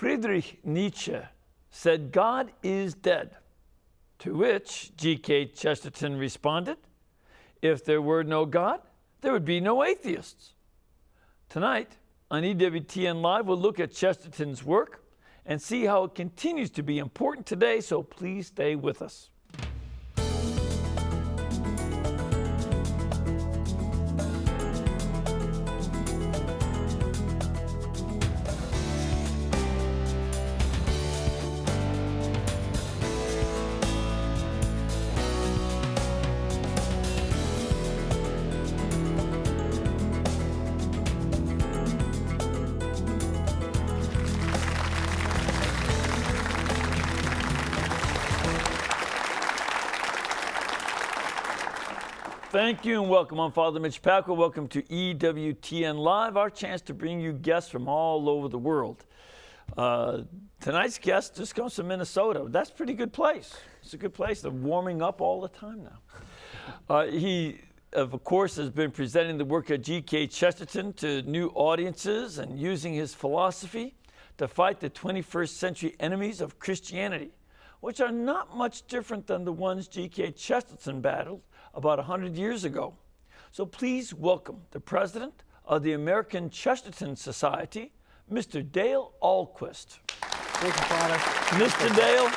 Friedrich Nietzsche said, "God is dead," to which G.K. Chesterton responded, "If there were no God, there would be no atheists." Tonight on EWTN Live, we'll look at Chesterton's work and see how it continues to be important today, so please stay with us. Thank you and welcome. I'm Father Mitch. Welcome to EWTN Live, our chance to bring you guests from all over the world. Tonight's guest just comes from Minnesota. That's a pretty good place. It's a good place. They're warming up all the time now. He, of course, has been presenting the work of G.K. Chesterton to new audiences and using his philosophy to fight the 21st century enemies of Christianity, which are not much different than the ones G.K. Chesterton battled about 100 years ago. So please welcome the president of the American Chesterton Society, Mr. Dale Ahlquist. Thank you, Father. Mr. Dale,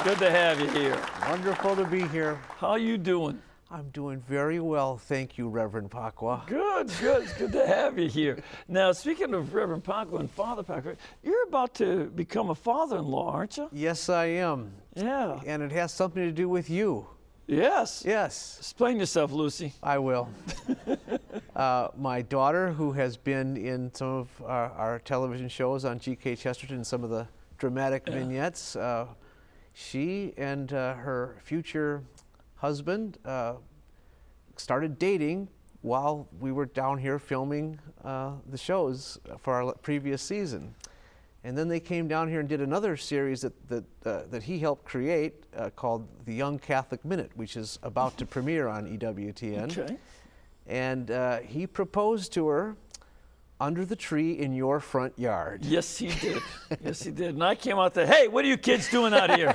good to have you here. Wonderful to be here. How are you doing? I'm doing very well, thank you, Reverend Pacwa. Good, good. It's good to have you here. Now, speaking of Reverend Pacwa and Father Pacwa, you're about to become a father-in-law, aren't you? Yes, I am. Yeah. And it has something to do with you. Yes. Yes. Explain yourself, Lucy. I will. My daughter, who has been in some of our television shows on G.K. Chesterton, some of the dramatic vignettes, she and her future husband started dating while we were down here filming the shows for our previous season. And then they came down here and did another series that he helped create called The Young Catholic Minute, which is about to premiere on EWTN. Okay. And he proposed to her under the tree in your front yard. Yes, he did. Yes, he did. And I came out there, hey, what are you kids doing out here?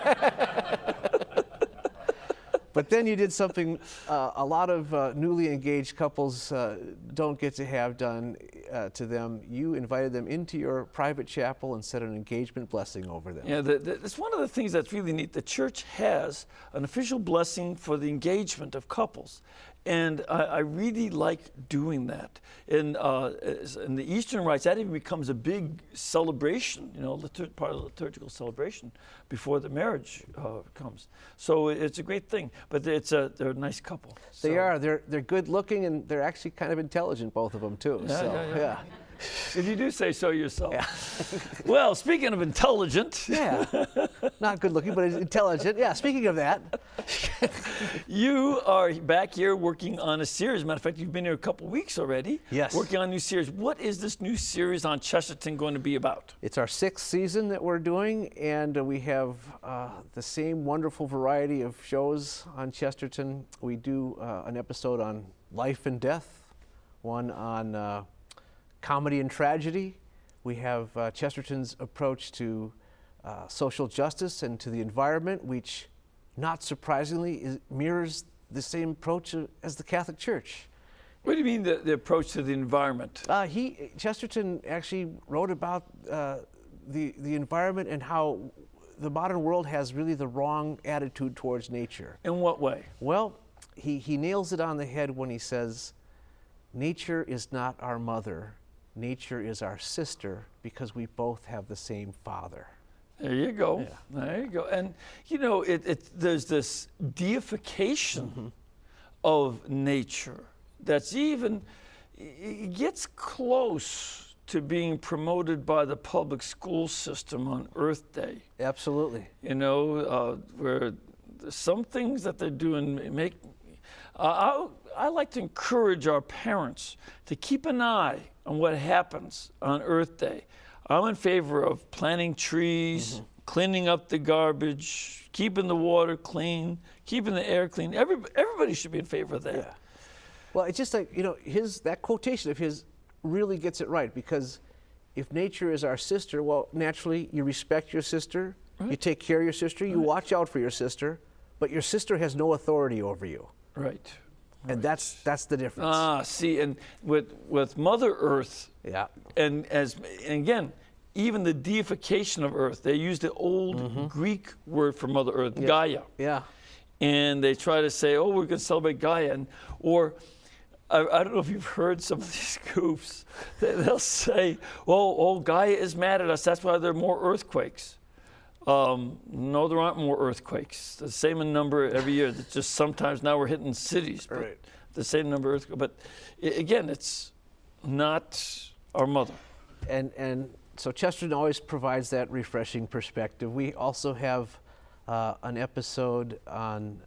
But then you did something a lot of newly engaged couples don't get to have done to them. You invited them into your private chapel and said an engagement blessing over them. Yeah, that's one of the things that's really neat. The church has an official blessing for the engagement of couples. And I really like doing that. In the Eastern rites, that even becomes a big celebration, you know, part of the liturgical celebration before the marriage comes. So it's a great thing. But they're a nice couple. They are. They're good looking, and they're actually kind of intelligent, both of them, too. Yeah. If you do say so yourself. Yeah. Well, speaking of intelligent. Yeah. Not good looking, but intelligent. Yeah, speaking of that. You are back here working on a series. Matter of fact, you've been here a couple weeks already. Yes. Working on a new series. What is this new series on Chesterton going to be about? It's our 6th season that we're doing, and we have the same wonderful variety of shows on Chesterton. We do an episode on life and death, one on comedy and tragedy. We have Chesterton's approach to social justice and to the environment, which, not surprisingly, mirrors the same approach as the Catholic Church. What do you mean the approach to the environment? Chesterton actually wrote about the environment and how the modern world has really the wrong attitude towards nature. In what way? Well, he nails it on the head when he says, nature is not our mother. Nature is our sister because we both have the same father. There you go. Yeah. There you go. And, you know, there's this deification of nature that's even, it gets close to being promoted by the public school system on Earth Day. Absolutely. You know, where some things that they're doing make, I like to encourage our parents to keep an eye on what happens on Earth Day. I'm in favor of planting trees, cleaning up the garbage, keeping the water clean, keeping the air clean. Everybody should be in favor of that. Yeah. Well, it's just like, you know, that quotation of his really gets it right, because if nature is our sister, well, naturally you respect your sister, you take care of your sister, you watch out for your sister, but your sister has no authority over you. Right. And that's the difference. Ah, see, and with Mother Earth, Yeah. and again, even the deification of Earth, they use the old Greek word for Mother Earth, Gaia. Yeah. And they try to say, oh, we're going to celebrate Gaia. Or I don't know if you've heard some of these goofs. They'll say, oh, Gaia is mad at us. That's why there are more earthquakes. No, there aren't more earthquakes. The same in number every year. It's just sometimes now we're hitting cities. But Right. the same number of earthquakes. But again, it's not our mother. And so Chesterton always provides that refreshing perspective. We also have an episode on,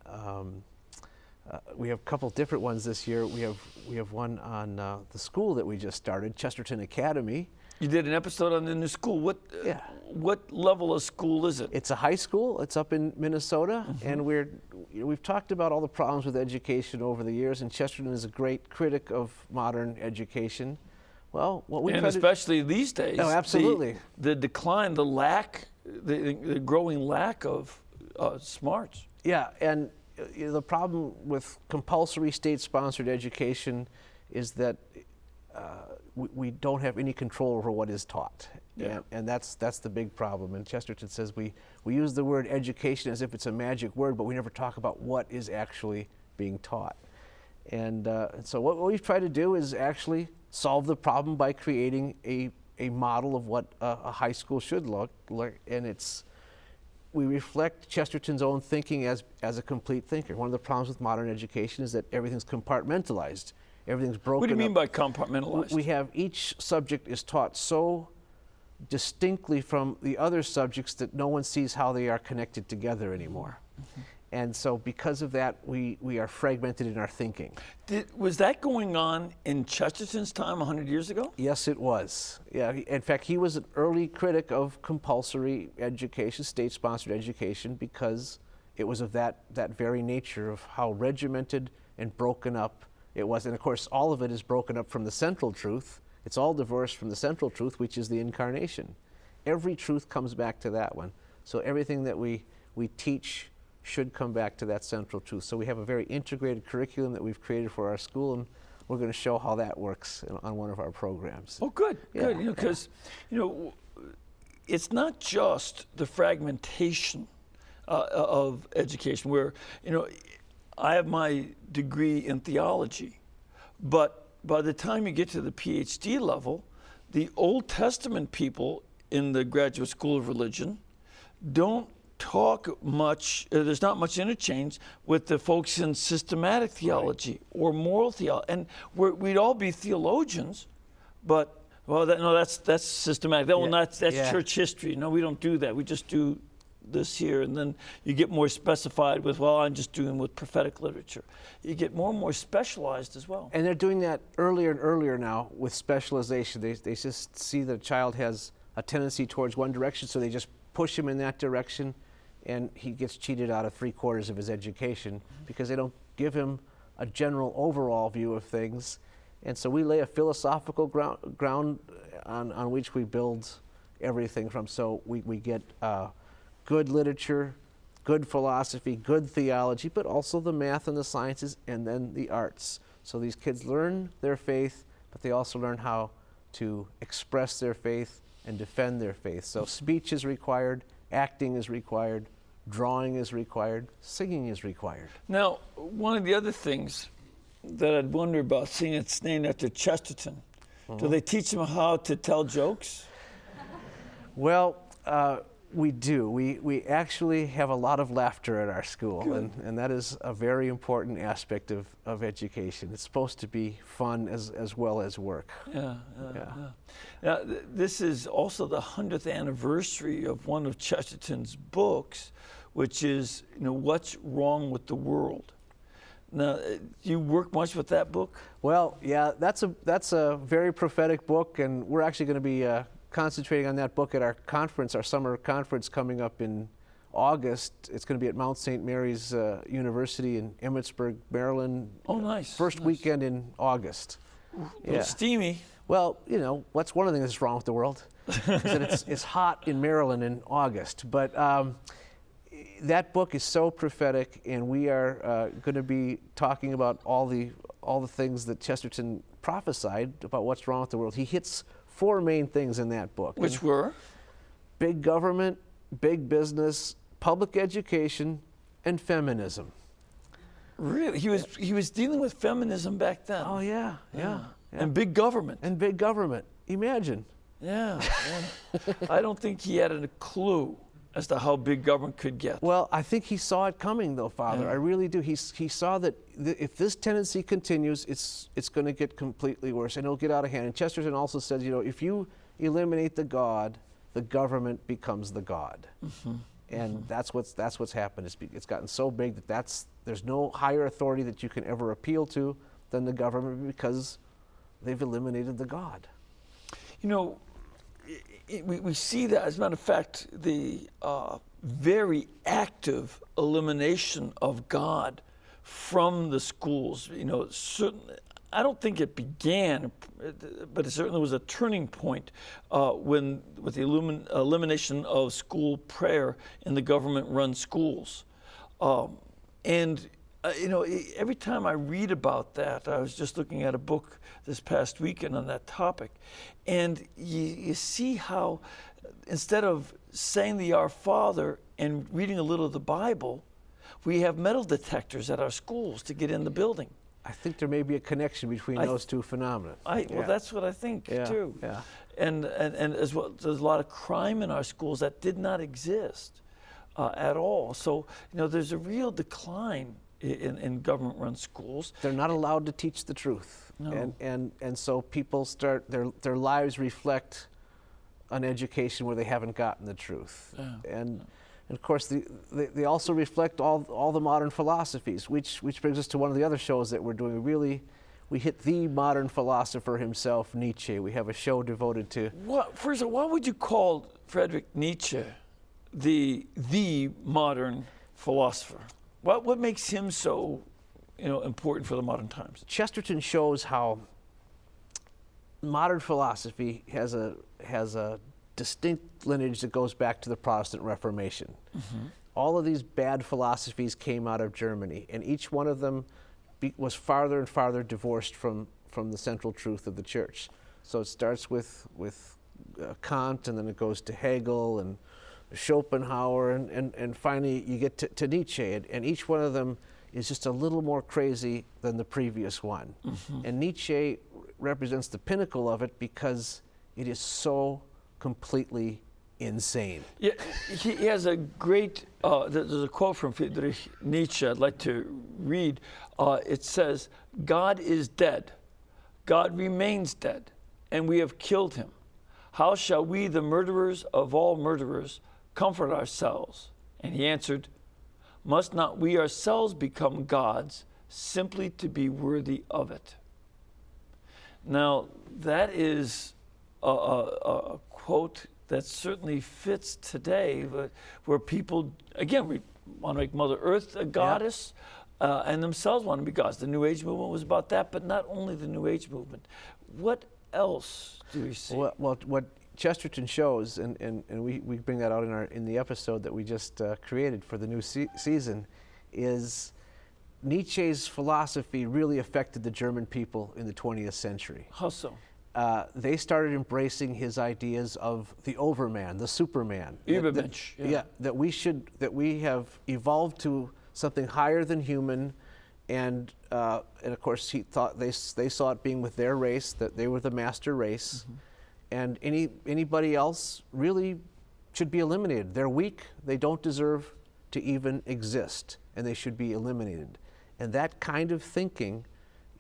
we have a couple different ones this year. We have one on the school that we just started, Chesterton Academy. You did an episode on the new school. What level of school is it? It's a high school. It's up in Minnesota, and we've talked about all the problems with education over the years, and Chesterton is a great critic of modern education. Well, what we and especially these days. Oh, absolutely. The decline, the lack, the growing lack of smarts. Yeah, and the problem with compulsory state-sponsored education is that we don't have any control over what is taught. Yeah. And that's the big problem. And Chesterton says we use the word education as if it's a magic word, but we never talk about what is actually being taught. And so what we've tried to do is actually solve the problem by creating a model of what a high school should look like. And we reflect Chesterton's own thinking as a complete thinker. One of the problems with modern education is that everything's compartmentalized. Everything's broken up. What do you mean by compartmentalized? We have each subject is taught so distinctly from the other subjects that no one sees how they are connected together anymore. And so because of that, we are fragmented in our thinking. Was that going on in Chesterton's time 100 years ago? Yes, it was. Yeah, in fact, he was an early critic of compulsory education, state-sponsored education, because it was of that very nature of how regimented and broken up it was. And of course, all of it is broken up from the central truth. It's all divorced from the central truth, which is the incarnation. Every truth comes back to that one. So everything that we teach should come back to that central truth. So we have a very integrated curriculum that we've created for our school, and we're going to show how that works on one of our programs. Oh, good, good. Because it's not just the fragmentation of education where, I have my degree in theology, but by the time you get to the PhD level, the Old Testament people in the Graduate School of Religion don't talk much, there's not much interchange with the folks in systematic theology or moral theology. And we'd all be theologians, but, that's systematic. That's church history. No, we don't do that. We just do this here, and then you get more specified with, I'm just doing with prophetic literature. You get more and more specialized as well. And they're doing that earlier and earlier now with specialization. They just see the child has a tendency towards one direction, so they just push him in that direction, and he gets cheated out of 3/4 of his education because they don't give him a general overall view of things. And so we lay a philosophical ground on which we build everything from. So we get good literature, good philosophy, good theology, but also the math and the sciences, and then the arts. So these kids learn their faith, but they also learn how to express their faith and defend their faith. So speech is required, acting is required, drawing is required, singing is required. Now, one of the other things that I'd wonder about, seeing it's named after Chesterton, do they teach them how to tell jokes? Well, we do. We actually have a lot of laughter at our school, and that is a very important aspect of education. It's supposed to be fun as well as work. Yeah. Now, this is also the 100th anniversary of one of Chesterton's books, which is, What's Wrong with the World? Now, do you work much with that book? Well, yeah, that's a very prophetic book, and we're actually going to be concentrating on that book at our conference, our summer conference coming up in August. It's going to be at Mount St. Mary's University in Emmitsburg, Maryland. Oh, nice. First weekend in August. Steamy. Well, you know, what's one of the things that's wrong with the world? Is that it's hot in Maryland in August. But that book is so prophetic, and we are going to be talking about all the things that Chesterton prophesied about what's wrong with the world. He hits 4 main things in that book. Which were? Big government, big business, public education, and feminism. Really? He was dealing with feminism back then. Oh, yeah. And big government. And big government. Imagine. Yeah. I don't think he had a clue as to how big government could get. Well, I think he saw it coming, though, Father. Yeah. I really do. He saw that if this tendency continues, it's going to get completely worse, and it'll get out of hand. And Chesterton also said, you know, if you eliminate the God, the government becomes the God. Mm-hmm. And that's what's happened. It's gotten so big that there's no higher authority that you can ever appeal to than the government, because they've eliminated the God. You know, we see that, as a matter of fact, the very active elimination of God from the schools. You know, certainly, I don't think it began, but it certainly was a turning point with the elimination of school prayer in the government-run schools. You know, every time I read about that, I was just looking at a book this past weekend on that topic, and you see how instead of saying the Our Father and reading a little of the Bible, we have metal detectors at our schools to get in the building. I think there may be a connection between those two phenomena. Well, that's what I think too. Yeah. And as well, there's a lot of crime in our schools that did not exist at all. So, you know, there's a real decline in government-run schools. They're not allowed to teach the truth. No. And so people start, their lives reflect an education where they haven't gotten the truth. Yeah. And of course, they also reflect all the modern philosophies, which brings us to one of the other shows that we're doing. We hit the modern philosopher himself, Nietzsche. We have a show devoted to... First of all, why would you call Friedrich Nietzsche the modern philosopher? What makes him so, you know, important for the modern times? Chesterton shows how modern philosophy has a distinct lineage that goes back to the Protestant Reformation. Mm-hmm. All of these bad philosophies came out of Germany, and each one of them was farther and farther divorced from the central truth of the church. So it starts with Kant, and then it goes to Hegel and Schopenhauer, and finally you get to Nietzsche, and each one of them is just a little more crazy than the previous one. Mm-hmm. And Nietzsche represents the pinnacle of it because it is so completely insane. Yeah, he has a great, there's a quote from Friedrich Nietzsche I'd like to read. It says, "God is dead. God remains dead, and we have killed him. How shall we, the murderers of all murderers, comfort ourselves?" And he answered, "Must not we ourselves become gods simply to be worthy of it?" Now, that is a quote that certainly fits today, where people, again, we want to make Mother Earth a goddess, and themselves want to be gods. The New Age movement was about that, but not only the New Age movement. What else do we see? Well, what Chesterton shows, and we bring that out in the episode that we just created for the new season, is Nietzsche's philosophy really affected the German people in the 20th century. How so? They started embracing his ideas of the Overman, the Superman. Übermensch. That we have evolved to something higher than human, and of course they saw it being with their race, that they were the master race. Mm-hmm. And anybody else really should be eliminated. They're weak. They don't deserve to even exist, and they should be eliminated. And that kind of thinking,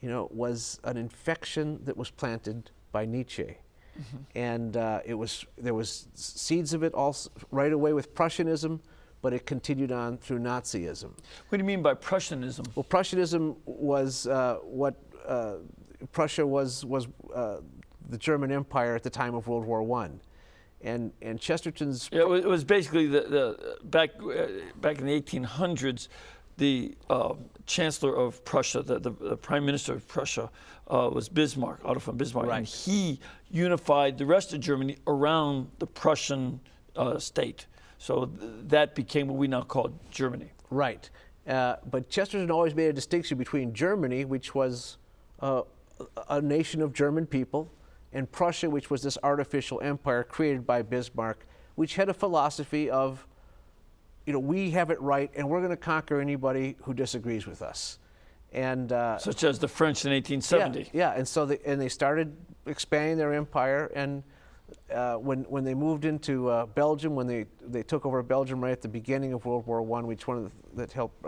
you know, was an infection that was planted by Nietzsche. Mm-hmm. And there was seeds of it also right away with Prussianism, but it continued on through Nazism. What do you mean by Prussianism? Well, Prussianism was Prussia was the German Empire at the time of World War I. And Chesterton's... Yeah, it was basically the back in the 1800s, the Chancellor of Prussia, the Prime Minister of Prussia, was Bismarck, Otto von Bismarck, Right. and he unified the rest of Germany around the Prussian state. So that became what we now call Germany. Right. But Chesterton always made a distinction between Germany, which was a nation of German people, and Prussia, which was this artificial empire created by Bismarck, which had a philosophy of, we have it right, and we're going to conquer anybody who disagrees with us. And Such as the French in 1870. Yeah, and so they started expanding their empire, and when they moved into Belgium, when they took over Belgium right at the beginning of World War I, which that helped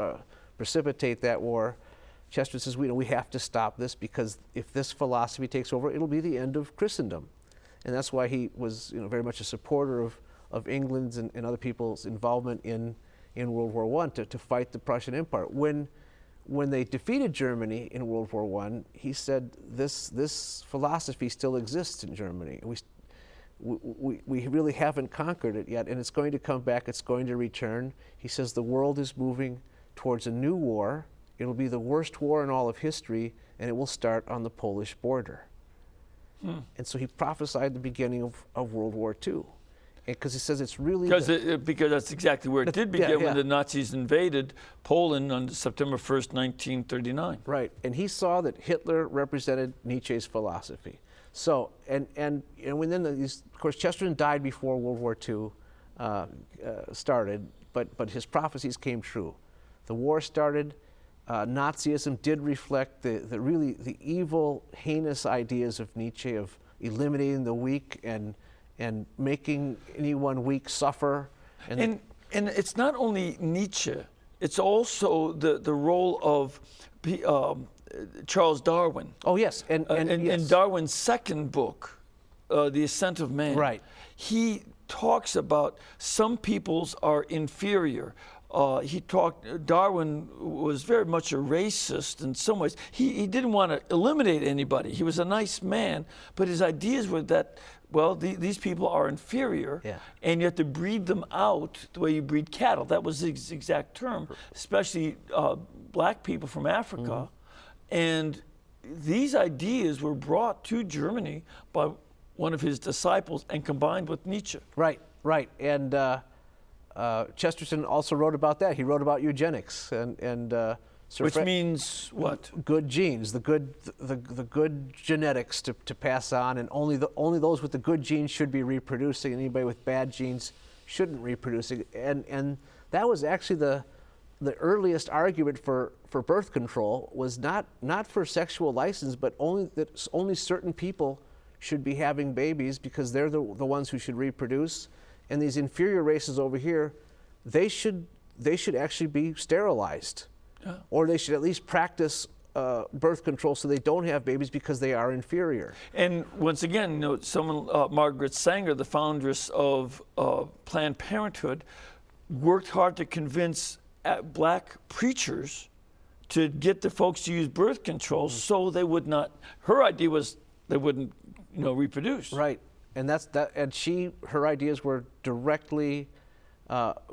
precipitate that war, Chesterton says, we have to stop this, because if this philosophy takes over, it'll be the end of Christendom. And that's why he was very much a supporter of England's and other people's involvement in World War I to fight the Prussian Empire. When they defeated Germany in World War I, he said this philosophy still exists in Germany. We really haven't conquered it yet, and it's going to come back, it's going to return. He says the world is moving towards a new war. It'll be the worst war in all of history, and it will start on the Polish border. And so he prophesied the beginning of World War II. Because he says it's really... Because that's exactly where it did begin, when the Nazis invaded Poland on September 1st, 1939. Right, and he saw that Hitler represented Nietzsche's philosophy. So, and then of course, Chesterton died before World War II started, but his prophecies came true. The war started. Nazism did reflect the evil, heinous ideas of Nietzsche of eliminating the weak and making anyone weak suffer. And it's not only Nietzsche, it's also the role of Charles Darwin. Oh, yes. And yes. In Darwin's second book, The Ascent of Man, right, he talks about some peoples are inferior. Darwin was very much a racist in some ways. He didn't want to eliminate anybody. He was a nice man, but his ideas were that, these people are inferior, and you have to breed them out the way you breed cattle. That was his exact term, especially black people from Africa. And these ideas were brought to Germany by one of his disciples and combined with Nietzsche. Right. And Chesterton also wrote about that. He wrote about eugenics and which means what? Good genes, the good genetics to pass on, and only those with the good genes should be reproducing. Anybody with bad genes shouldn't reproduce. And that was actually the earliest argument for birth control, was not for sexual license, but only certain people should be having babies because they're the ones who should reproduce. And these inferior races over here, they should actually be sterilized, or they should at least practice birth control so they don't have babies because they are inferior. And once again, Margaret Sanger, the foundress of Planned Parenthood, worked hard to convince black preachers to get the folks to use birth control so they would not. Her idea was they wouldn't, reproduce. Right. And her ideas were directly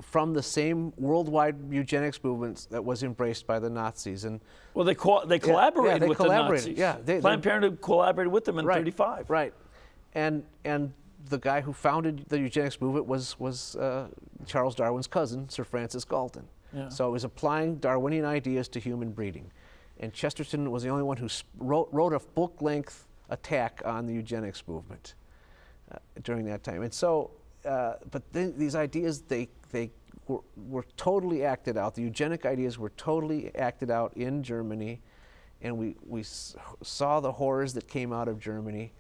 from the same worldwide eugenics movement that was embraced by the Nazis. And they collaborated with the Nazis. Yeah, Planned Parenthood collaborated with them in '35. Right, and the guy who founded the eugenics movement was Charles Darwin's cousin, Sir Francis Galton. Yeah. So it was applying Darwinian ideas to human breeding, and Chesterton was the only one who wrote a book-length attack on the eugenics movement during that time. And so, but then these ideas, they were totally acted out. The eugenic ideas were totally acted out in Germany, and we saw the horrors that came out of Germany.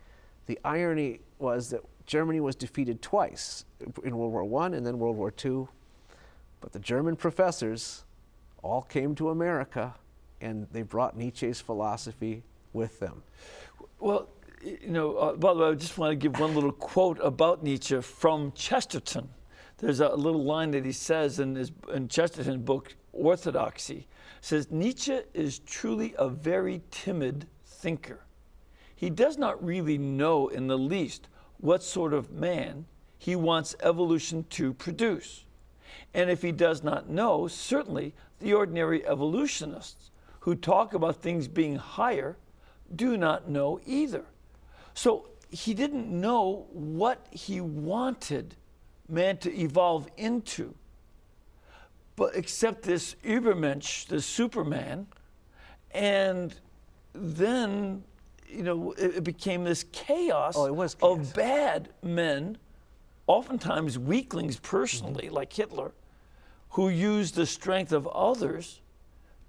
The irony was that Germany was defeated twice, in World War I and then World War II. But the German professors all came to America, and they brought Nietzsche's philosophy with them. Well, by the way, I just want to give one little quote about Nietzsche from Chesterton. There's a little line that he says in Chesterton's book, Orthodoxy. It says, Nietzsche is truly a very timid thinker. He does not really know in the least what sort of man he wants evolution to produce. And if he does not know, certainly the ordinary evolutionists who talk about things being higher do not know either. So he didn't know what he wanted man to evolve into, but except this Übermensch, this Superman, and then, it became this chaos, it was chaos of bad men, oftentimes weaklings personally, like Hitler, who used the strength of others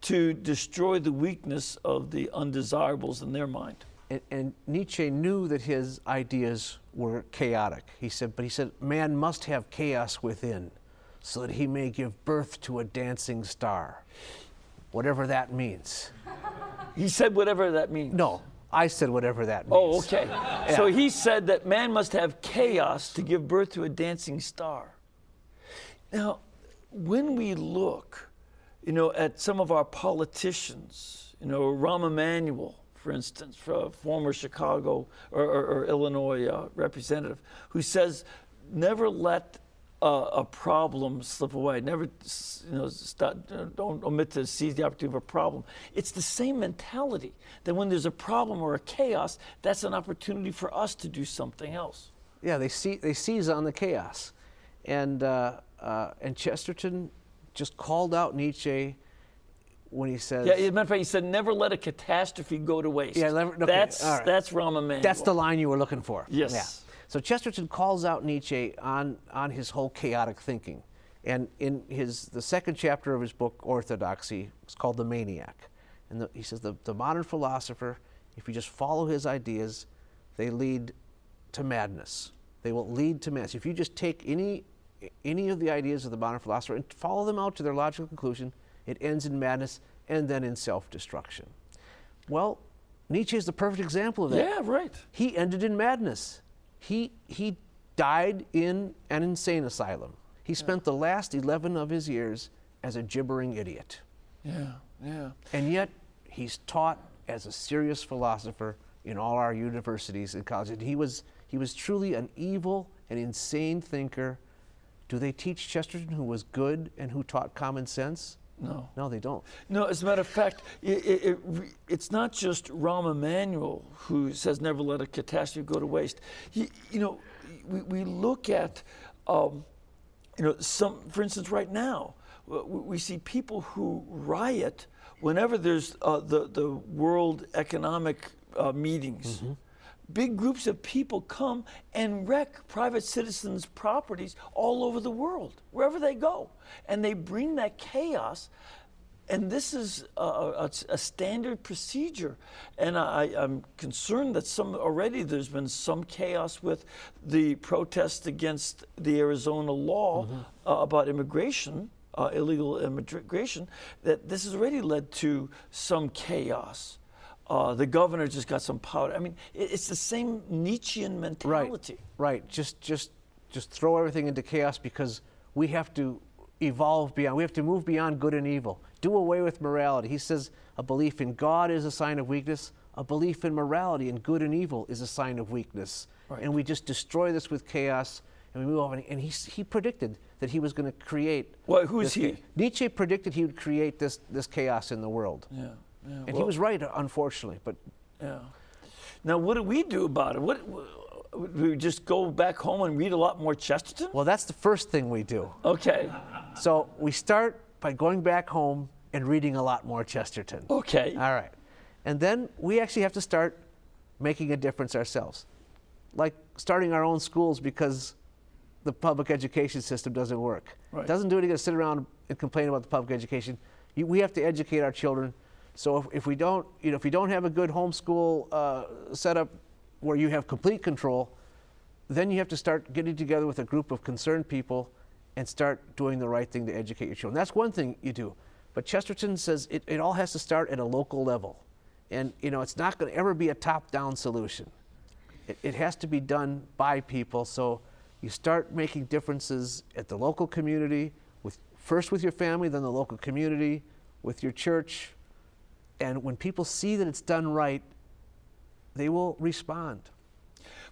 to destroy the weakness of the undesirables in their mind. And Nietzsche knew that his ideas were chaotic. He said, man must have chaos within so that he may give birth to a dancing star, whatever that means. He said whatever that means. No, I said whatever that means. Oh, okay. Yeah. So he said that man must have chaos to give birth to a dancing star. Now, when we look, at some of our politicians, Rahm Emanuel, for instance, former Chicago or Illinois representative, who says, never let a problem slip away. Never, don't omit to seize the opportunity of a problem. It's the same mentality that when there's a problem or a chaos, that's an opportunity for us to do something else. Yeah, they seize on the chaos, and Chesterton just called out Nietzsche when he says. Yeah, as a matter of fact, he said, "Never let a catastrophe go to waste." Yeah, okay, that's Rahm Emanuel. That's the line you were looking for. Yes. Yeah. So Chesterton calls out Nietzsche on his whole chaotic thinking. And in the second chapter of his book, Orthodoxy, it's called The Maniac. And he says the modern philosopher, if you just follow his ideas, they lead to madness. They will lead to madness. If you just take any of the ideas of the modern philosopher and follow them out to their logical conclusion, it ends in madness and then in self-destruction. Well, Nietzsche is the perfect example of that. Yeah, right. He ended in madness. He died in an insane asylum. He spent the last 11 of his years as a gibbering idiot. Yeah. And yet, he's taught as a serious philosopher in all our universities and colleges. He was truly an evil and insane thinker. Do they teach Chesterton, who was good and who taught common sense? No. No, they don't. No, as a matter of fact, it's not just Rahm Emanuel who says never let a catastrophe go to waste. We look at, for instance, right now, we see people who riot whenever there's the World Economic meetings. Mm-hmm. Big groups of people come and wreck private citizens' properties all over the world, wherever they go. And they bring that chaos. And this is a standard procedure. And I'm concerned that already there's been some chaos with the protests against the Arizona law about immigration, illegal immigration, that this has already led to some chaos. The governor just got some power. I mean, it's the same Nietzschean mentality. Right. Just throw everything into chaos because we have to evolve beyond. We have to move beyond good and evil. Do away with morality. He says a belief in God is a sign of weakness. A belief in morality and good and evil is a sign of weakness. Right. And we just destroy this with chaos, and we move on. And he predicted that he was going to create. Well, who's he? Nietzsche predicted he would create this chaos in the world. Yeah. And he was right, unfortunately. But yeah. Now, what do we do about it? We just go back home and read a lot more Chesterton? Well, that's the first thing we do. Okay. So we start by going back home and reading a lot more Chesterton. Okay. All right. And then we actually have to start making a difference ourselves, like starting our own schools because the public education system doesn't work. Right. It doesn't do any good to sit around and complain about the public education. We have to educate our children. So if we don't, if you don't have a good homeschool setup where you have complete control, then you have to start getting together with a group of concerned people and start doing the right thing to educate your children. That's one thing you do. But Chesterton says it all has to start at a local level. And it's not going to ever be a top-down solution. It has to be done by people. So you start making differences at the local community, first with your family, then the local community, with your church. And when people see that it's done right, they will respond.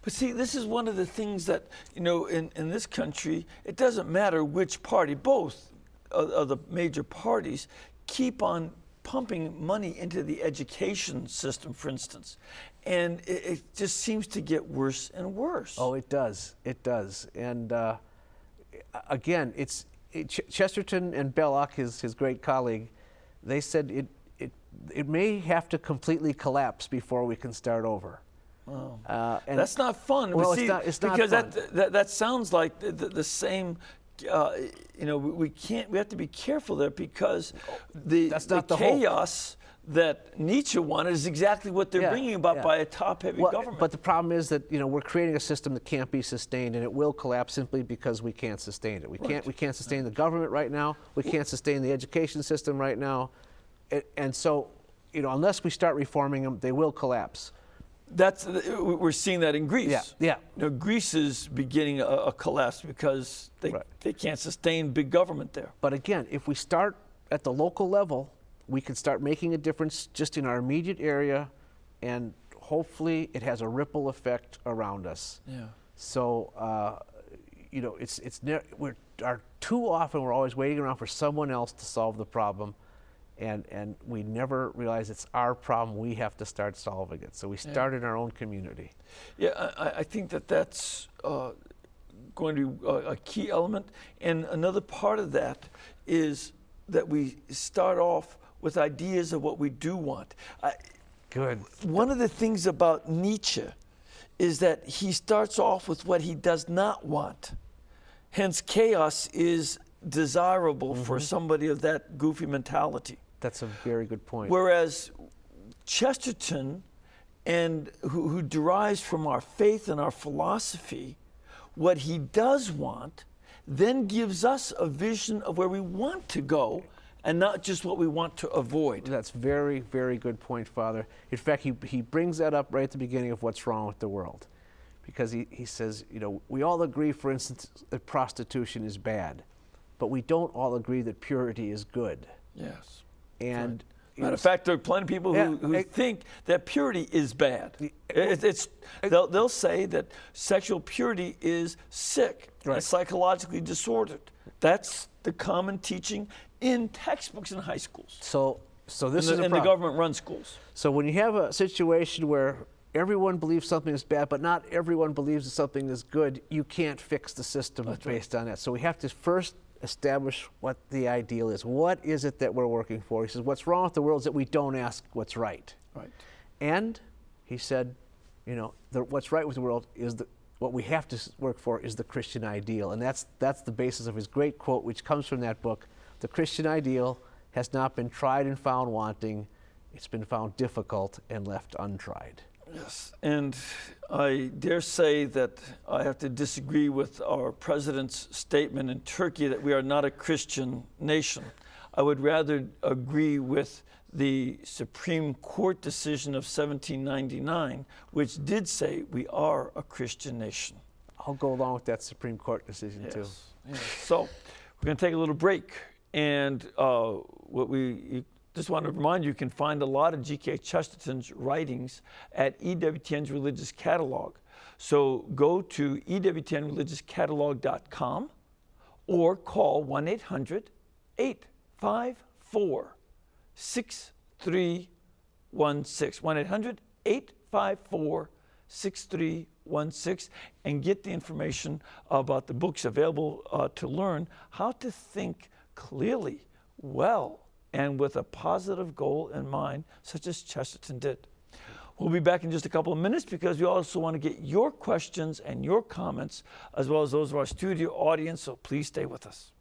But see, this is one of the things that, in this country, it doesn't matter which party, both of the major parties keep on pumping money into the education system, for instance. And it just seems to get worse and worse. Oh, it does. It does. And again, Chesterton and Belloc, his great colleague, they said it may have to completely collapse before we can start over. Oh. And that's not fun. Well, see, it's not because fun. that sounds like the same. We have to be careful there, because the chaos that Nietzsche wanted is exactly what they're bringing about by a top-heavy government. But the problem is that we're creating a system that can't be sustained, and it will collapse simply because we can't sustain it. We can't sustain the government right now. We can't sustain the education system right now, and so unless we start reforming them, they will collapse. We're seeing that in Greece. Yeah. Greece is beginning a collapse because they can't sustain big government there. But again, if we start at the local level, we can start making a difference just in our immediate area, and hopefully it has a ripple effect around us. Yeah. So, too often we're always waiting around for someone else to solve the problem, and we never realize it's our problem. We have to start solving it. So we start in our own community. Yeah, I think that's going to be a key element. And another part of that is that we start off with ideas of what we do want. Good. One of the things about Nietzsche is that he starts off with what he does not want. Hence, chaos is desirable for somebody of that goofy mentality. That's a very good point. Whereas Chesterton, who derives from our faith and our philosophy, what he does want, then gives us a vision of where we want to go, and not just what we want to avoid. That's very, very good point, Father. In fact, he brings that up right at the beginning of what's wrong with the world. Because he says, we all agree, for instance, that prostitution is bad, but we don't all agree that purity is good. Yes. And matter of fact, there are plenty of people who think that purity is bad. They'll say that sexual purity is sick and psychologically disordered. That's the common teaching in textbooks in high schools. So this is a problem. In the government-run schools. So when you have a situation where everyone believes something is bad, but not everyone believes that something is good, you can't fix the system based on that. So we have to first establish what the ideal is. What is it that we're working for? He says, what's wrong with the world is that we don't ask what's right. Right. And he said, what's right with the world is what we have to work for is the Christian ideal. And that's the basis of his great quote, which comes from that book. The Christian ideal has not been tried and found wanting. It's been found difficult and left untried. Yes, and I dare say that I have to disagree with our president's statement in Turkey that we are not a Christian nation. I would rather agree with the Supreme Court decision of 1799, which did say we are a Christian nation. I'll go along with that Supreme Court decision too. Yes. So we're going to take a little break, and just want to remind you can find a lot of G.K. Chesterton's writings at EWTN's Religious Catalog. So go to EWTNReligiousCatalog.com or call 1-800-854-6316. 1-800-854-6316 and get the information about the books available to learn how to think clearly, well, and with a positive goal in mind, such as Chesterton did. We'll be back in just a couple of minutes because we also want to get your questions and your comments, as well as those of our studio audience, so please stay with us.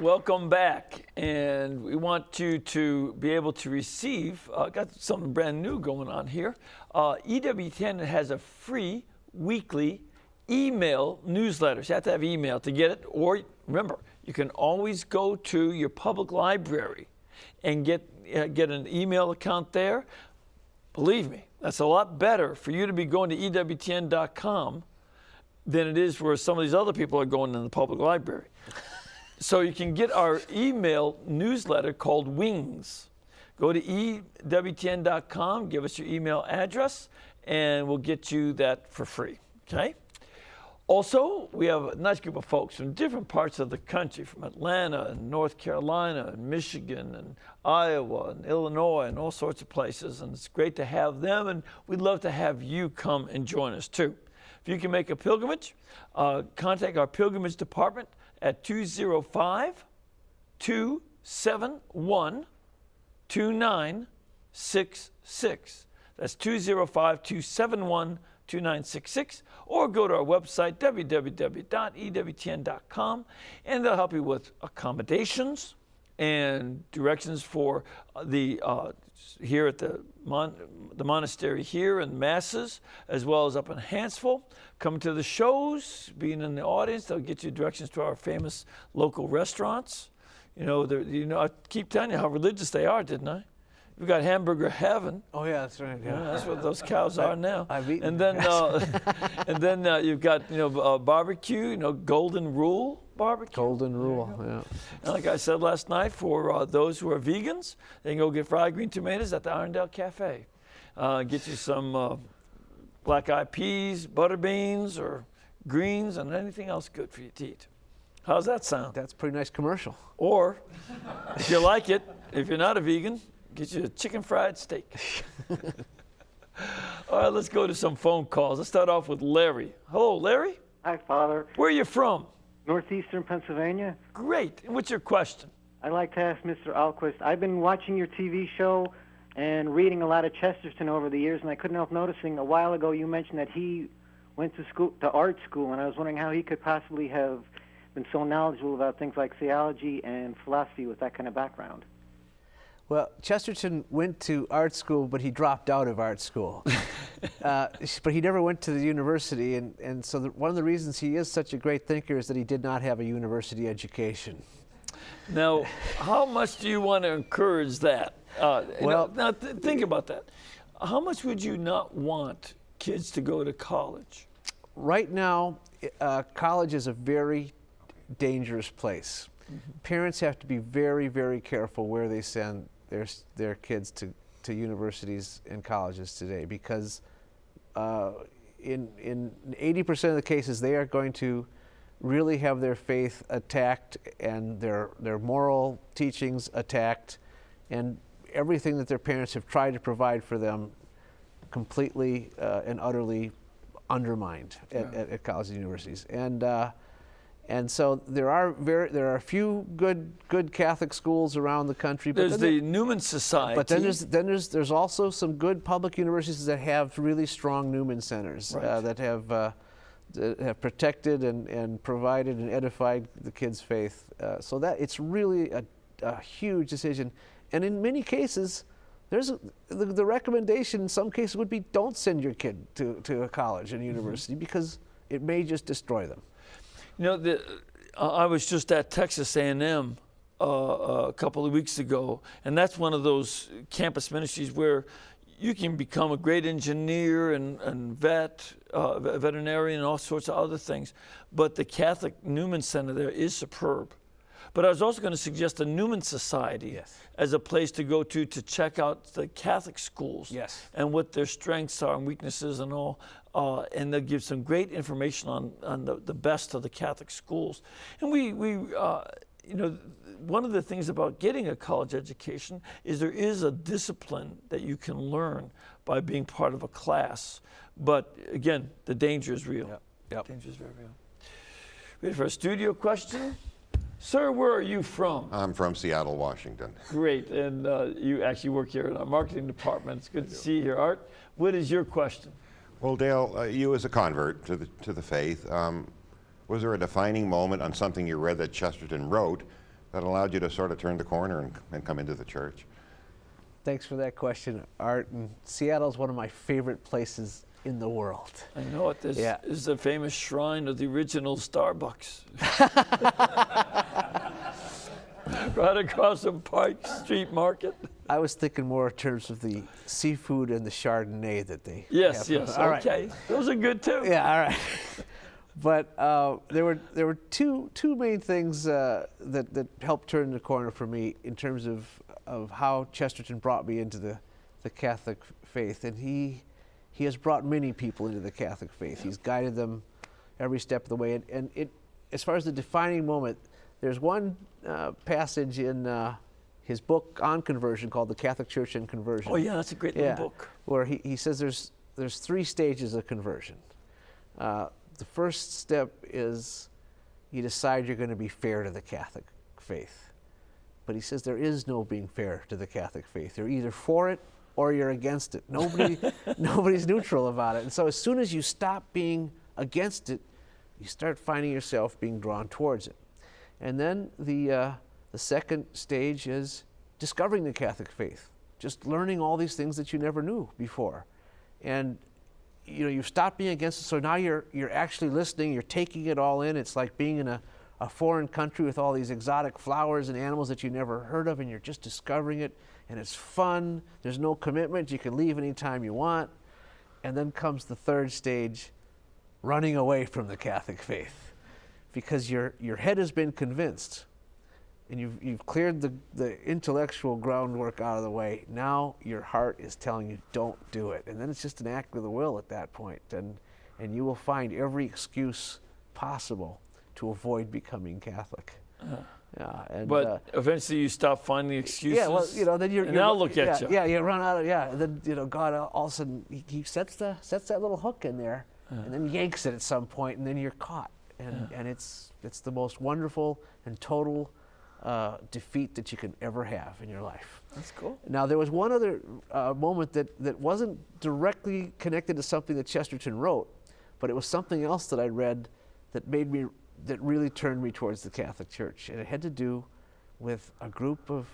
Welcome back, and we want you to be able to receive, got something brand new going on here. EWTN has a free weekly email newsletter. You have to have email to get it, or remember, you can always go to your public library and get an email account there. Believe me, that's a lot better for you to be going to EWTN.com than it is for some of these other people are going in the public library. So you can get our email newsletter called Wings. Go to EWTN.com, give us your email address, and we'll get you that for free, okay? Also, we have a nice group of folks from different parts of the country, from Atlanta and North Carolina and Michigan and Iowa and Illinois and all sorts of places, and it's great to have them, and we'd love to have you come and join us too. If you can make a pilgrimage, contact our pilgrimage department at 205-271-2966. That's 205-271-2966, or go to our website, www.ewtn.com, and they'll help you with accommodations and directions for the here at the monastery here and masses, as well as up in Hanceville. Come to the shows, being in the audience, they'll get you directions to our famous local restaurants. I keep telling you how religious they are, didn't I? We've got Hamburger Heaven. Oh yeah, that's right. Yeah, that's what those cows are now. I've eaten. And then you've got barbecue. Golden Rule barbecue. Golden Rule. Yeah. And like I said last night, for those who are vegans, they can go get fried green tomatoes at the Irondale Cafe. Get you some black eyed peas, butter beans, or greens, and anything else good for you to eat. How's that sound? That's a pretty nice commercial. Or, if you like it, if you're not a vegan, get you a chicken fried steak. All right, let's go to some phone calls. Let's start off with Larry. Hello, Larry. Hi, Father. Where are you from? Northeastern Pennsylvania. Great. And what's your question? I'd like to ask Mr. Ahlquist. I've been watching your TV show and reading a lot of Chesterton over the years, and I couldn't help noticing a while ago you mentioned that he went to art school, and I was wondering how he could possibly have been so knowledgeable about things like theology and philosophy with that kind of background. Well, Chesterton went to art school, but he dropped out of art school. But he never went to the university, and so one of the reasons he is such a great thinker is that he did not have a university education. Now, how much do you want to encourage that? Think about that. How much would you not want kids to go to college? Right now, college is a very dangerous place. Mm-hmm. Parents have to be very, very careful where they send their kids to universities and colleges today, because in 80% of the cases they are going to really have their faith attacked and their moral teachings attacked, and everything that their parents have tried to provide for them completely and utterly undermined at colleges and universities. And so there are a few good Catholic schools around the country. But there's the Newman Society. But then there's also some good public universities that have really strong Newman centers, right, that have protected and provided and edified the kids' faith. So that it's really a huge decision. And in many cases, the recommendation in some cases would be don't send your kid to a college and university, mm-hmm, because it may just destroy them. I was just at Texas A&M a couple of weeks ago, and that's one of those campus ministries where you can become a great engineer and veterinarian and all sorts of other things. But the Catholic Newman Center there is superb. But I was also going to suggest the Newman Society, yes, as a place to go to check out the Catholic schools, yes, and what their strengths are and weaknesses and all. And they'll give some great information on the best of the Catholic schools. And one of the things about getting a college education is there is a discipline that you can learn by being part of a class. But again, the danger is real. Yep. Danger is very real. Ready for a studio question? Sir, where are you from? I'm from Seattle, Washington. Great, and you actually work here in our marketing department. It's good to see you here. Art, what is your question? Well, Dale, you as a convert to the faith, was there a defining moment on something you read that Chesterton wrote that allowed you to sort of turn the corner and come into the church? Thanks for that question, Art. And Seattle is one of my favorite places in the world. I know it. This is the famous shrine of the original Starbucks. Right across from Park Street Market. I was thinking more in terms of the seafood and the Chardonnay that they Yes, have. yes, All okay. right. Those are good too. Yeah, all right. But there were two main things that helped turn the corner for me in terms of how Chesterton brought me into the Catholic faith. And he has brought many people into the Catholic faith. He's guided them every step of the way. And as far as the defining moment, there's one passage in his book on conversion called The Catholic Church and Conversion. Oh yeah, that's a great little book. Where he says there's 3 stages of conversion. The first step is you decide you're going to be fair to the Catholic faith. But he says there is no being fair to the Catholic faith. You're either for it or you're against it. Nobody's neutral about it. And so as soon as you stop being against it, you start finding yourself being drawn towards it. And then the second stage is discovering the Catholic faith, just learning all these things that you never knew before. And you stop being against it, so now you're actually listening, you're taking it all in. It's like being in a foreign country with all these exotic flowers and animals that you never heard of, and you're just discovering it, and it's fun. There's no commitment. You can leave anytime you want. And then comes the third stage, running away from the Catholic faith, because your head has been convinced, and you've cleared the intellectual groundwork out of the way. Now your heart is telling you don't do it, and then it's just an act of the will at that point, and you will find every excuse possible to avoid becoming Catholic. But eventually you stop finding excuses. Yeah, well, then you're. Now look at you. Yeah, you run out of. Yeah, and then God all of a sudden he sets that little hook in there, and then yanks it at some point, and then you're caught, and it's the most wonderful and total defeat that you can ever have in your life. That's cool. Now there was one other moment that wasn't directly connected to something that Chesterton wrote, but it was something else that I read that really turned me towards the Catholic Church, and it had to do with a group of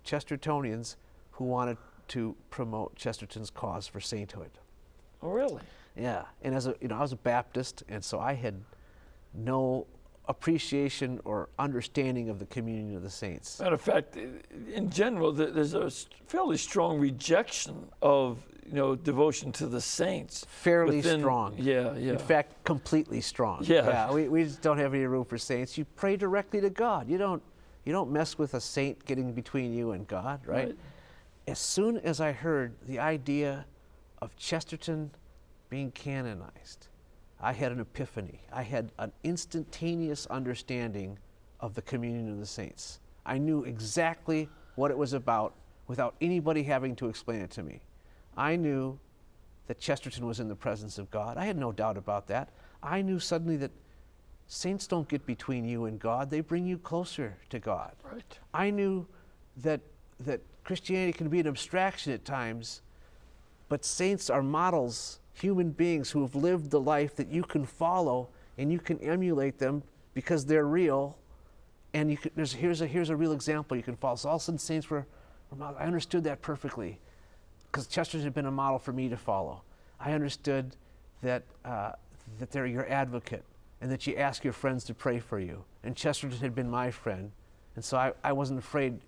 Chestertonians who wanted to promote Chesterton's cause for sainthood. Oh, really? Yeah, and I was a Baptist, and so I had no appreciation or understanding of the communion of the saints. Matter of fact, in general, there's a fairly strong rejection of devotion to the saints. Fairly strong. Yeah. In fact, completely strong. Yeah. We just don't have any room for saints. You pray directly to God. You don't mess with a saint getting between you and God, right? As soon as I heard the idea of Chesterton being canonized, I had an epiphany. I had an instantaneous understanding of the communion of the saints. I knew exactly what it was about without anybody having to explain it to me. I knew that Chesterton was in the presence of God. I had no doubt about that. I knew suddenly that saints don't get between you and God. They bring you closer to God. Right. I knew that Christianity can be an abstraction at times, but saints are models, human beings who have lived the life that you can follow, and you can emulate them because they're real. And here's a real example you can follow. So all of a sudden saints were models. I understood that perfectly, because Chesterton had been a model for me to follow. I understood that they're your advocate, and that you ask your friends to pray for you. And Chesterton had been my friend, and so I wasn't afraid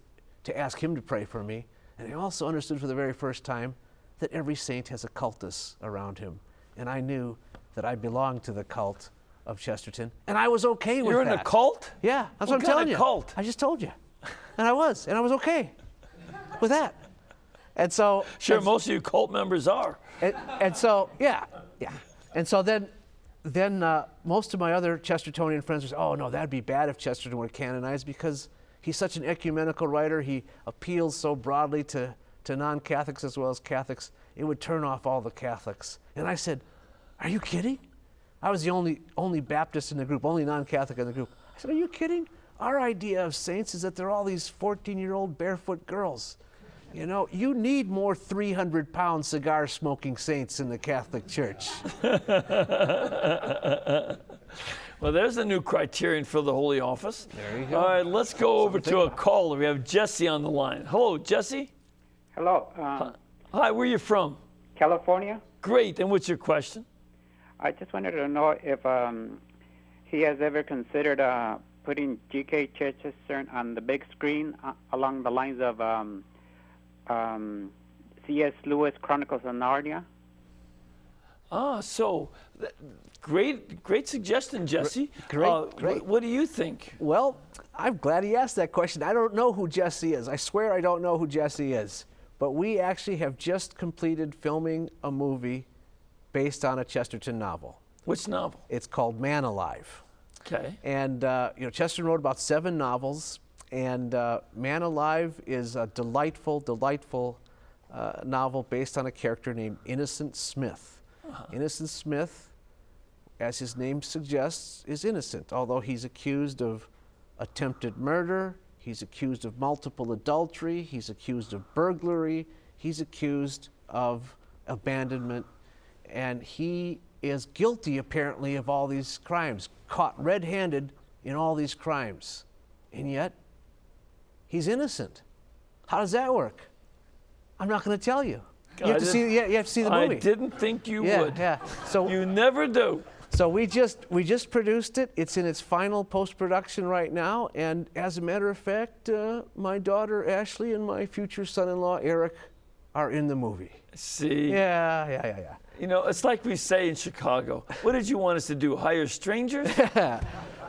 to ask him to pray for me. And I also understood for the very first time that every saint has a cultus around him. And I knew that I belonged to the cult of Chesterton, and I was okay with that. You're in a cult? Yeah, that's what I'm What telling kind you. of cult? I just told you. And I was okay with that. And so Sure, most of you cult members are. and so yeah. And so then most of my other Chestertonian friends would say, oh no, that'd be bad if Chesterton were canonized, because he's such an ecumenical writer. He appeals so broadly to non-Catholics as well as Catholics. It would turn off all the Catholics. And I said, are you kidding? I was the only Baptist in the group, only non-Catholic in the group. I said, are you kidding? Our idea of saints is that they're all these 14-year-old barefoot girls. You need more 300-pound cigar-smoking saints in the Catholic Church. Well, there's a new criterion for the Holy Office. There you go. All right, let's go over to a caller. We have Jesse on the line. Hello, Jesse. Hello. Hi, where are you from? California. Great, and what's your question? I just wanted to know if he has ever considered putting G.K. Chesterton on the big screen along the lines of C.S. Lewis' Chronicles of Narnia. Great suggestion, Jesse. Great. What do you think? Well, I'm glad he asked that question. I don't know who Jesse is. I swear I don't know who Jesse is. But we actually have just completed filming a movie based on a Chesterton novel. Which novel? It's called Man Alive. Okay. And Chesterton wrote about 7 novels, and Man Alive is a delightful novel based on a character named Innocent Smith. Innocent Smith, as his name suggests, is innocent, although he's accused of attempted murder, he's accused of multiple adultery, he's accused of burglary, he's accused of abandonment, and he is guilty apparently of all these crimes, caught red-handed in all these crimes, and yet he's innocent. How does that work? I'm not going to tell you. You have to see the movie. I didn't think you would. Yeah. So you never do. So we just produced it. It's in its final post-production right now, and as a matter of fact, my daughter Ashley and my future son-in-law Eric are in the movie. See? Yeah. You know, it's like we say in Chicago. What did you want us to do? Hire strangers?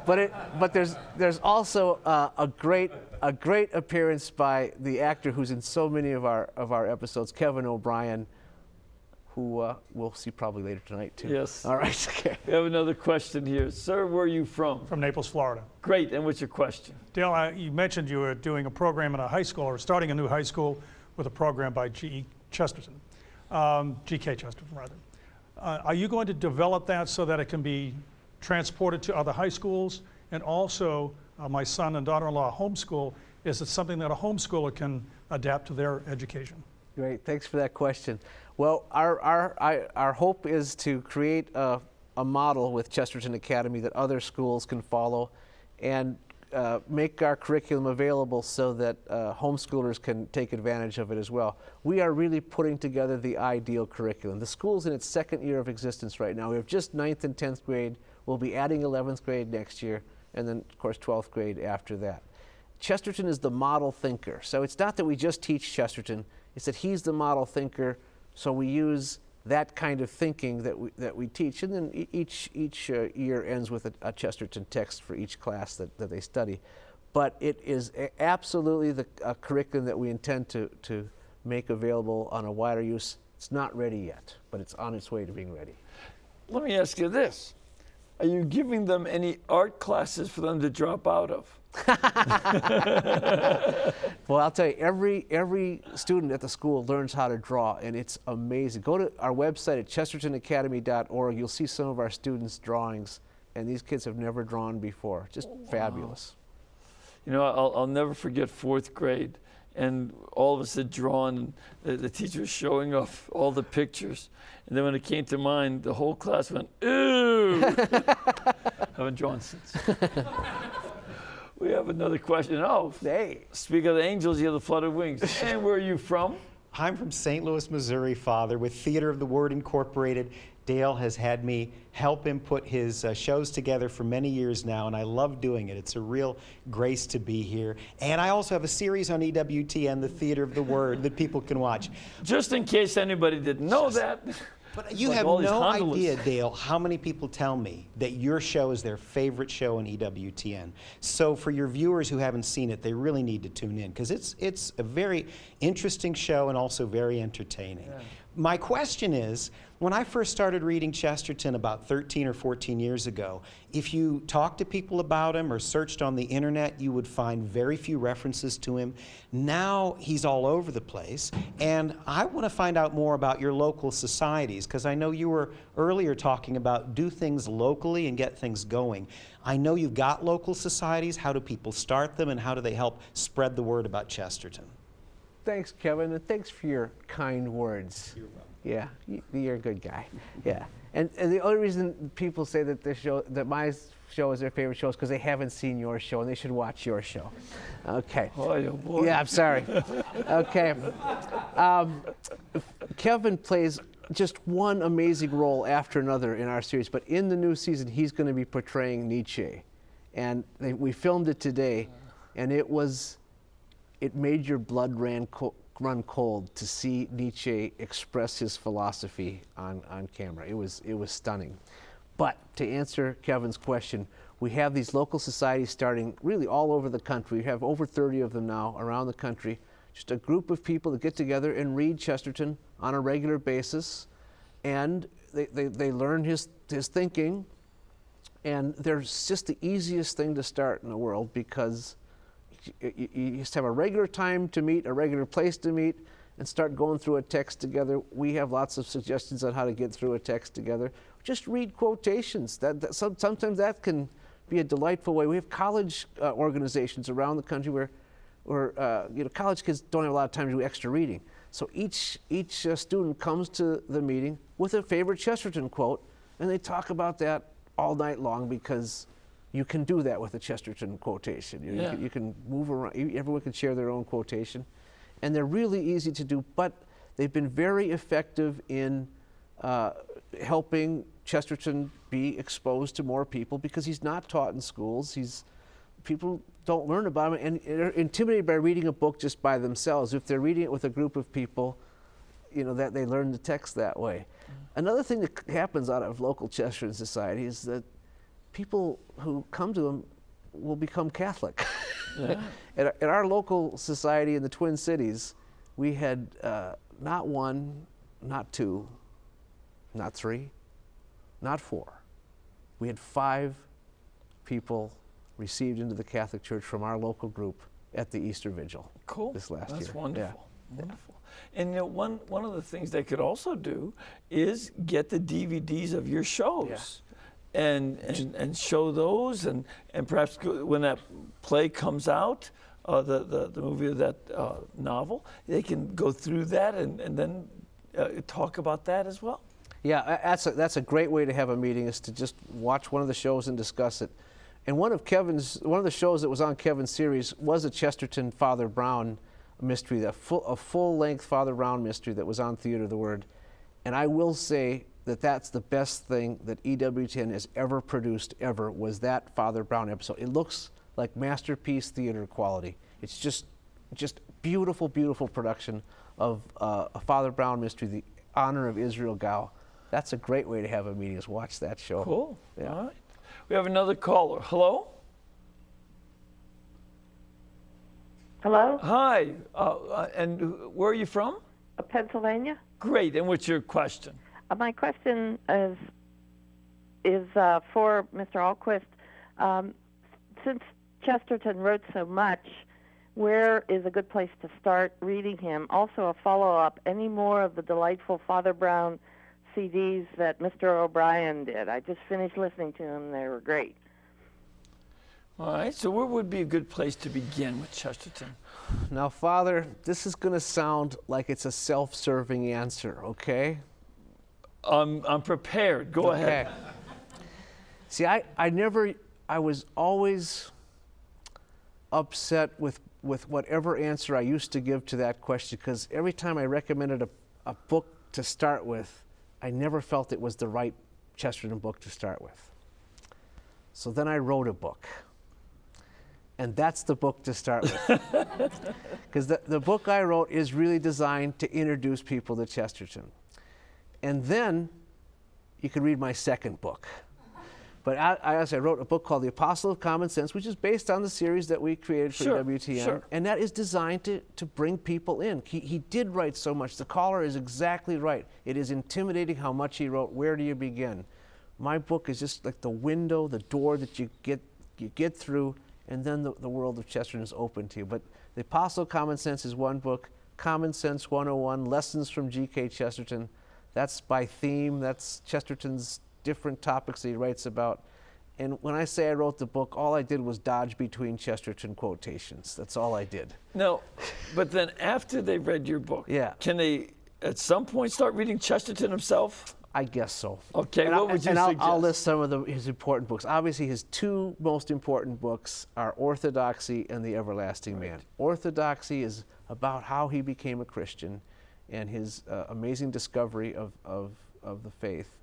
But there's also a great appearance by the actor who's in so many of our episodes, Kevin O'Brien, who we'll see probably later tonight too. Yes. All right. Okay. We have another question here. Sir, where are you from? From Naples, Florida. Great, and what's your question? Dale, you mentioned you were doing a program in a high school, or starting a new high school with a program by G.K. Chesterton, rather. Are you going to develop that so that it can be transported to other high schools? And also, my son and daughter-in-law homeschool. Is it something that a homeschooler can adapt to their education? Great, thanks for that question. Well, our hope is to create a model with Chesterton Academy that other schools can follow, and make our curriculum available so that homeschoolers can take advantage of it as well. We are really putting together the ideal curriculum. The school's in its 2nd year of existence right now. We have just 9th and 10th grade. We'll be adding 11th grade next year, and then, of course, 12th grade after that. Chesterton is the model thinker. So it's not that we just teach Chesterton, it's that he's the model thinker, so we use that kind of thinking that we teach, and then each year ends with a Chesterton text for each class that they study. But it is absolutely a curriculum that we intend to make available on a wider use. It's not ready yet, but it's on its way to being ready. Let me ask you this. Are you giving them any art classes for them to drop out of? Well, I'll tell you, every student at the school learns how to draw, and it's amazing. Go to our website at chestertonacademy.org. You'll see some of our students' drawings, and these kids have never drawn before. Just fabulous. You know, I'll never forget 4th grade, and all of us had drawn, and the teacher was showing off all the pictures. And then when it came to mine, the whole class went, ew! Haven't drawn since. We have another question. Oh, Hey. Speak of the angels, you have the fluttered wings. And where are you from? I'm from St. Louis, Missouri, Father, with Theater of the Word Incorporated. Dale has had me help him put his shows together for many years now, and I love doing it. It's a real grace to be here. And I also have a series on EWTN, the Theater of the Word, that people can watch. Just in case anybody didn't know that. But you like have all these no gondolas. idea, Dale, how many people tell me that your show is their favorite show on EWTN. So for your viewers who haven't seen it, they really need to tune in, because it's a very interesting show and also very entertaining. Yeah. My question is, when I first started reading Chesterton about 13 or 14 years ago, if you talked to people about him or searched on the internet, you would find very few references to him. Now he's all over the place, and I want to find out more about your local societies, because I know you were earlier talking about do things locally and get things going. I know you've got local societies. How do people start them, and how do they help spread the word about Chesterton? Thanks, Kevin, and thanks for your kind words. You're welcome. Yeah, you're a good guy. Yeah, and the only reason people say that my show as their favorite shows because they haven't seen your show and they should watch your show. Okay. Boy, oh boy. Yeah, I'm sorry. Okay. Kevin plays just one amazing role after another in our series, but in the new season, he's going to be portraying Nietzsche. And we filmed it today, and it made your blood run cold to see Nietzsche express his philosophy on camera. It was stunning. But to answer Kevin's question, we have these local societies starting really all over the country. We have over 30 of them now around the country. Just a group of people that get together and read Chesterton on a regular basis, and they learn his thinking, and they're just the easiest thing to start in the world because you just have a regular time to meet, a regular place to meet, and start going through a text together. We have lots of suggestions on how to get through a text together. Just read quotations. Sometimes that can be a delightful way. We have college organizations around the country where college kids don't have a lot of time to do extra reading. So each student comes to the meeting with a favorite Chesterton quote, and they talk about that all night long because you can do that with a Chesterton quotation. You can move around. Everyone can share their own quotation, and they're really easy to do. But they've been very effective in helping Chesterton be exposed to more people because he's not taught in schools. People don't learn about him, and they're intimidated by reading a book just by themselves. If they're reading it with a group of people, that they learn the text that way. Another thing that happens out of local Chesterton society is that people who come to them will become Catholic. Yeah. At our local society in the Twin Cities, we had not one, not two, not three, not four. We had 5 people received into the Catholic Church from our local group at the Easter Vigil. Cool. This last year. That's wonderful. Yeah. Wonderful. And one of the things they could also do is get the DVDs of your shows. Yeah. And show those, and perhaps when that play comes out, the movie of that novel, they can go through that and then talk about that as well. Yeah, that's a great way to have a meeting, is to just watch one of the shows and discuss it. And one of the shows that was on Kevin's series was a Chesterton Father Brown mystery, a full-length Father Brown mystery that was on Theater of the Word. And I will say that that's the best thing that EWTN has ever produced, was that Father Brown episode. It looks like masterpiece theater quality. It's just beautiful, beautiful production of a Father Brown mystery, The Honor of Israel Gow. That's a great way to have a meeting, is watch that show. Cool. Yeah. All right. We have another caller. Hello? Hello? Hi. And where are you from? Pennsylvania. Great. And what's your question? My question is for Mr. Ahlquist. Since Chesterton wrote so much, where is a good place to start reading him? Also, a follow-up, any more of the delightful Father Brown CDs that Mr. O'Brien did? I just finished listening to them. They were great. All right. So where would be a good place to begin with Chesterton? Now, Father, this is going to sound like it's a self-serving answer, okay? I'm prepared. Go ahead. See, I was always upset with whatever answer I used to give to that question, because every time I recommended a book to start with, I never felt it was the right Chesterton book to start with. So then I wrote a book. And that's the book to start with. Because the book I wrote is really designed to introduce people to Chesterton. And then you can read my second book. But I wrote a book called The Apostle of Common Sense, which is based on the series that we created for EWTN. Sure. And that is designed to bring people in. He did write so much. The caller is exactly right. It is intimidating how much he wrote. Where do you begin? My book is just like the window, the door that you get through, and then the world of Chesterton is open to you. But The Apostle of Common Sense is one book. Common Sense 101, Lessons from G.K. Chesterton. That's by theme. That's Chesterton's different topics that he writes about. And when I say I wrote the book, all I did was dodge between Chesterton quotations. That's all I did. No, but then after they read your book, yeah, can they at some point start reading Chesterton himself? I guess so. Okay, And what would you suggest? I'll list some of his important books. Obviously, his two most important books are Orthodoxy and The Everlasting Man. Orthodoxy is about how he became a Christian and his amazing discovery of the faith.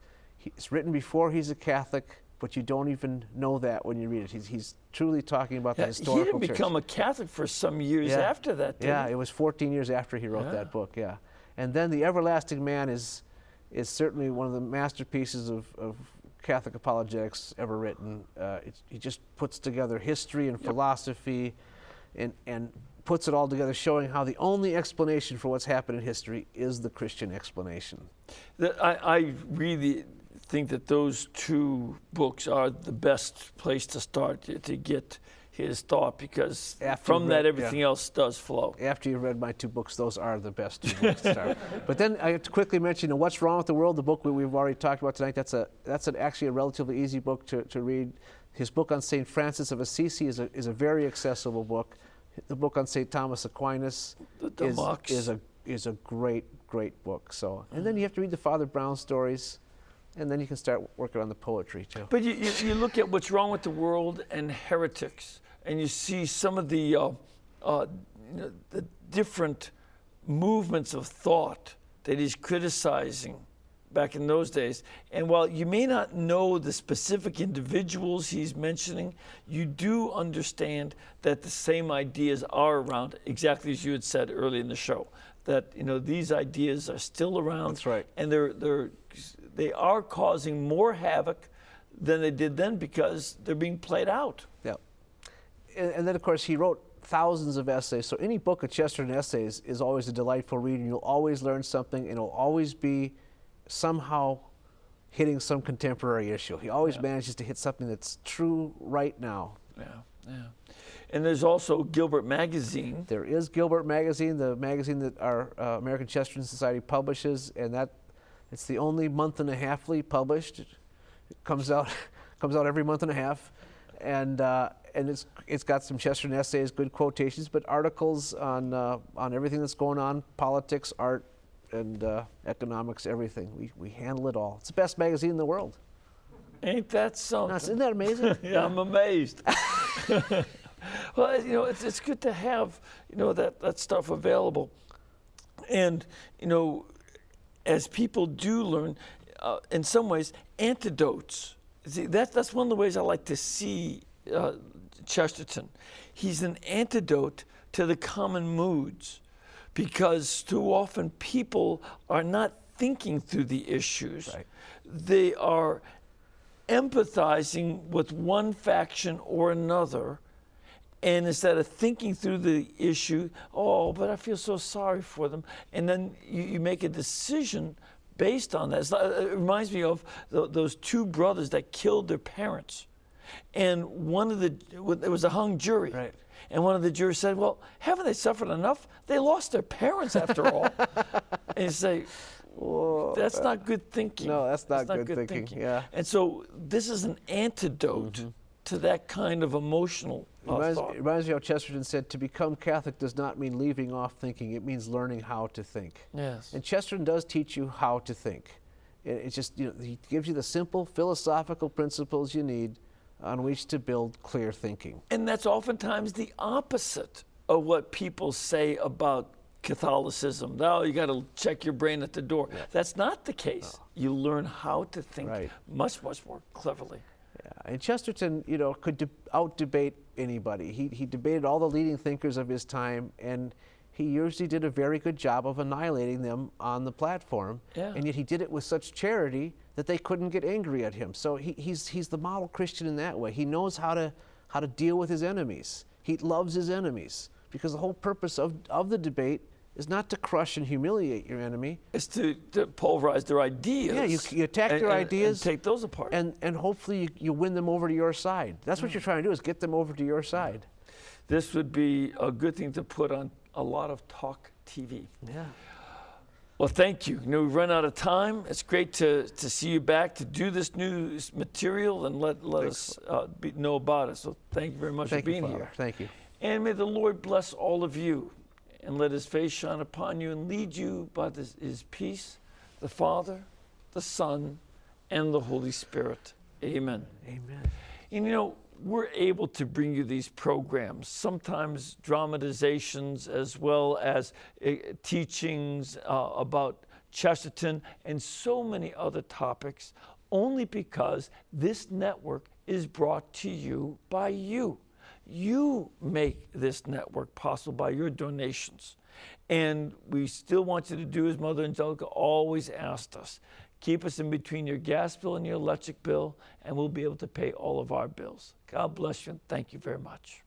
It's written before he's a Catholic, but you don't even know that when you read it. He's truly talking about the historical He didn't church. become a Catholic for some years after that, did Yeah, he? it was 14 years after he wrote that book, yeah. And then The Everlasting Man is certainly one of the masterpieces of Catholic apologetics ever written. He just puts together history and philosophy and puts it all together, showing how the only explanation for what's happened in history is the Christian explanation. I really think that those two books are the best place to start to get his thought, because from that everything else does flow. After you've read my two books, those are the best two books to start. But then I have to quickly mention What's Wrong with the World, the book we've already talked about tonight. That's actually a relatively easy book to read. His book on St. Francis of Assisi is a very accessible book. The book on St. Thomas Aquinas is a great book. So, and then you have to read the Father Brown stories, and then you can start working on the poetry too. But you look at What's Wrong with the World and Heretics, and you see some of the different movements of thought that he's criticizing back in those days. And while you may not know the specific individuals he's mentioning, you do understand that the same ideas are around, exactly as you had said early in the show, that these ideas are still around. That's right. And they are causing more havoc than they did then, because they're being played out. Yeah. And then, of course, he wrote thousands of essays. So any book of Chesterton essays is always a delightful read, and you'll always learn something, and it'll always be somehow hitting some contemporary issue. He always manages to hit something that's true right now. Yeah. And there's also Gilbert Magazine. There is Gilbert Magazine, the magazine that our American Chesterton Society publishes, and it's the only month-and-a-halfly published. It comes out every month and a half, and it's got some Chesterton essays, good quotations, but articles on everything that's going on, politics, art, and economics, everything. We handle it all. It's the best magazine in the world. Ain't that something? Isn't that amazing? Yeah, I'm amazed. Well, it's good to have that stuff available, and as people do learn, in some ways, antidotes. See, that's one of the ways I like to see Chesterton. He's an antidote to the common moods, because too often people are not thinking through the issues. Right. They are empathizing with one faction or another, and instead of thinking through the issue, but I feel so sorry for them, and then you make a decision based on that. It reminds me of those two brothers that killed their parents, and it was a hung jury. Right. And one of the jurors said, well, haven't they suffered enough? They lost their parents after all. And you say, that's not good thinking. No, that's not good thinking. Yeah. And so this is an antidote to that kind of emotional thought. It reminds me how Chesterton said, to become Catholic does not mean leaving off thinking. It means learning how to think. Yes. And Chesterton does teach you how to think. It's just, he gives you the simple philosophical principles you need on which to build clear thinking. And that's oftentimes the opposite of what people say about Catholicism. Now you got to check your brain at the door. Yeah. That's not the case. No. You learn how to think much more cleverly. Yeah. And Chesterton, could out-debate anybody. He debated all the leading thinkers of his time, and he usually did a very good job of annihilating them on the platform. Yeah. And yet he did it with such charity that they couldn't get angry at him. So he's the model Christian in that way. He knows how to deal with his enemies. He loves his enemies, because the whole purpose of the debate is not to crush and humiliate your enemy. It's to pulverize their ideas. Yeah, you attack their ideas. And take those apart. And hopefully you win them over to your side. That's what you're trying to do, is get them over to your side. This would be a good thing to put on a lot of talk TV. Yeah. Well, thank you. We've run out of time. It's great to see you back to do this new material and let us know about it. So thank you very much for being here. Thank you. And may the Lord bless all of you, and let his face shine upon you and lead you by his peace, the Father, the Son, and the Holy Spirit. Amen. Amen. And you know, we're able to bring you these programs, sometimes dramatizations as well as teachings about Chesterton and so many other topics, only because this network is brought to you by you. You make this network possible by your donations. And we still want you to do as Mother Angelica always asked us. Keep us in between your gas bill and your electric bill, and we'll be able to pay all of our bills. God bless you, and thank you very much.